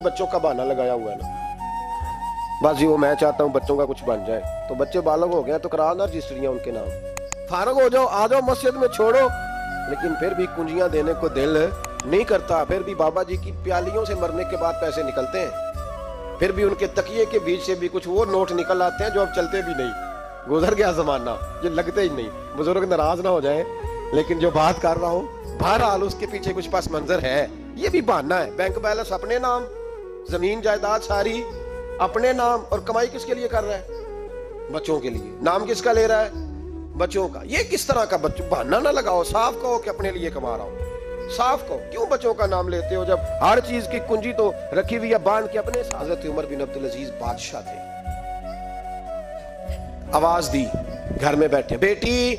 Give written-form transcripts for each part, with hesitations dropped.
बच्चों का बहाना लगाया हुआ है ना, बस जी वो मैं चाहता हूँ बच्चों का कुछ बन जाए। तो बच्चे बालग हो गए तो करा ना रजिस्ट्रियाँ उनके नाम, फारग हो जाओ, आ जाओ मस्जिद में छोड़ो। लेकिन फिर भी कुंजियां देने को दिल नहीं करता। फिर भी बाबा जी की प्यालियों से मरने के बाद पैसे निकलते हैं, फिर भी उनके तकिए के बीच से भी कुछ वो नोट निकल आते हैं जो अब चलते भी नहीं। गुजर गया जमाना, ये लगते ही नहीं। बुजुर्ग नाराज ना हो जाए, लेकिन जो बात कर रहा हूँ बहरहाल उसके पीछे कुछ पस मंजर है। ये भी बहाना है। बैंक बैलेंस अपने नाम, जमीन जायदाद सारी अपने नाम, और कमाई किसके लिए कर रहा है? बच्चों के लिए। नाम किसका ले रहा है? बच्चों का। ये किस तरह का बहाना ना लगाओ, साफ कहो कि अपने लिए कमा रहा हूं, साफ कहो। क्यों बच्चों का नाम लेते हो जब हर चीज की कुंजी तो रखी हुई है बांध के अपने साथ? हजरत उमर बिन अब्दुल अजीज बादशाह थे। आवाज दी, घर में बैठे, बेटी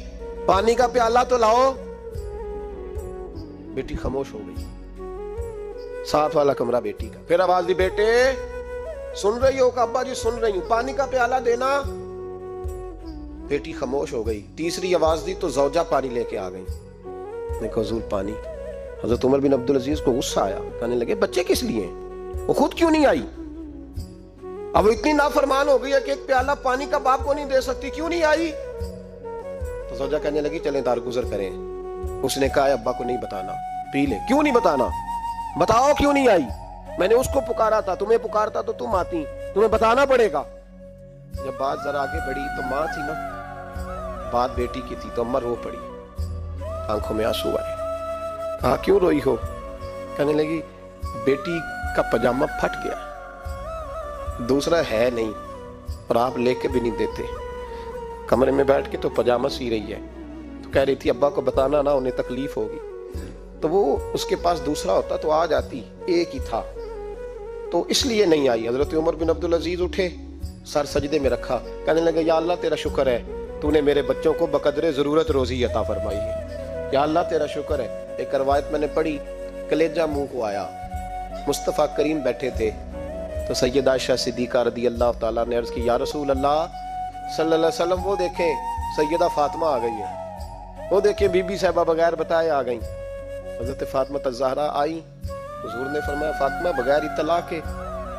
पानी का प्याला तो लाओ। बेटी खामोश हो गई। साथ वाला कमरा बेटी का। फिर आवाज दी, बेटे सुन रही हो? का अब्बा जी सुन रही हूं, पानी का प्याला देना। बेटी खामोश हो गई। तीसरी आवाज दी तो जौजा पानी लेके आ गई। देखो हुजूर पानी। हजरत उमर बिन अब्दुल अजीज को गुस्सा आया, कहने लगे बच्चे किस लिए? वो खुद क्यों नहीं आई? अब इतनी नाफरमान हो गई है कि एक प्याला पानी का बाप को नहीं दे सकती, क्यों नहीं आई? तो जौजा कहने लगी चलें दारगुजर करें। उसने कहा अब्बा को नहीं बताना, पी ले। क्यों नहीं बताना? बताओ क्यों नहीं आई? मैंने उसको पुकारा था, तुम्हें पुकारता तो तुम आती, तुम्हें बताना पड़ेगा। जब बात जरा आगे बढ़ी तो माँ थी ना, बात बेटी की थी, तो अम्मा रो पड़ी, आंखों में आंसू आए। कहा क्यों रोई हो? कहने लगी बेटी का पजामा फट गया, दूसरा है नहीं, और आप लेके भी नहीं देते। कमरे में बैठ के तो पजामा सी रही है, तो कह रही थी अब्बा को बताना ना, उन्हें तकलीफ होगी। तो वो उसके पास दूसरा होता तो आ जाती, एक ही था, तो इसलिए नहीं आई। हजरत उमर बिन अब्दुल अजीज उठे, सर सजदे में रखा, कहने लगे या अल्लाह तेरा शुक्र है, तूने मेरे बच्चों को बकदरे जरूरत रोजी अता फरमाई है। या अल्लाह तेरा शुक्र है। एक रवायत मैंने पढ़ी, कलेजा मुंह को आया। मुस्तफ़ा करीम बैठे थे तो सैयदा आयशा सिद्दीक़ा रदी अल्लाह ताला ने अर्ज की, या रसूल अल्लाह सल्लल्लाहु अलैहि वसल्लम, वो देखें सैयदा फातिमा आ गई है, वो देखें बीबी साहबा बगैर बताए आ गई। हजरत फातिमा तज़हरा आई, हुजूर ने फरमाया फातिमा बगैर इत्तला के?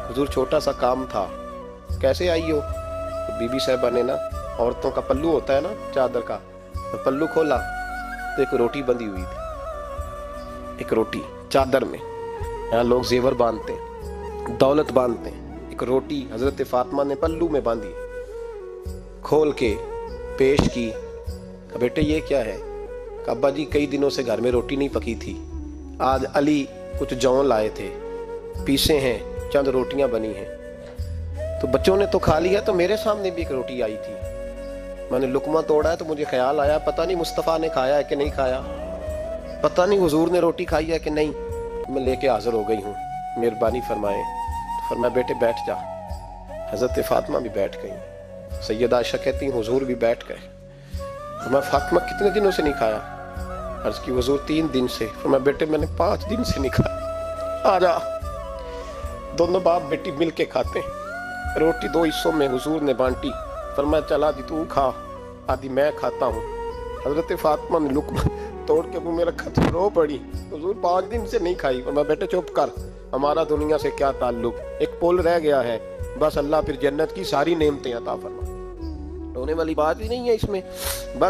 हुजूर छोटा सा काम था। कैसे आई हो? तो बीबी साहबा ने ना, औरतों का पल्लू होता है ना चादर का, तो पल्लू खोला तो एक रोटी बंधी हुई थी, एक रोटी चादर में। यहाँ लोग जेवर बांधते हैं, दौलत बांधते हैं, एक रोटी हजरत फातिमा ने पल्लू में बांधी, खोल के पेश की। बेटे ये क्या है? अब्बा जी कई दिनों से घर में रोटी नहीं पकी थी, आज अली कुछ जौ लाए थे, पीसे हैं, चंद रोटियां बनी हैं, तो बच्चों ने तो खा लिया, तो मेरे सामने भी एक रोटी आई थी, मैंने लुकमा तोड़ा है तो मुझे ख्याल आया पता नहीं मुस्तफ़ा ने खाया है कि नहीं खाया, पता नहीं हुजूर ने रोटी खाई है कि नहीं, मैं लेके हाजिर हो गई हूँ, मेहरबानी फरमाएं। तो फरमाया बेटे बैठ जा। हजरत फातिमा भी बैठ गई। सैयदा आयशा कहती हुजूर भी बैठ गए। फरमाया फातिमा कितने दिनों से नहीं खाया? अर्ज की हुजूर 3 दिन से। फरमाया बेटे मैंने 5 दिन से नहीं खाया, आजा। दोनों बाप बेटी मिल के खाते। रोटी 2 हिस्सों में हुजूर ने बांटी। फरमाया चल आधी तू खा, आधी मैं खाता हूँ। हजरत फातिमा ने लुकमा तोड़ के मुंह में रखा तो रो पड़ी, हुजूर 5 दिन से नहीं खाई। फरमाया बेटे चुप कर, हमारा दुनिया से क्या ताल्लुक, एक पुल रह गया है, बस अल्लाह फिर जन्नत की सारी नेमतें अता फरमा। रोने वाली बात ही नहीं है इसमें, बस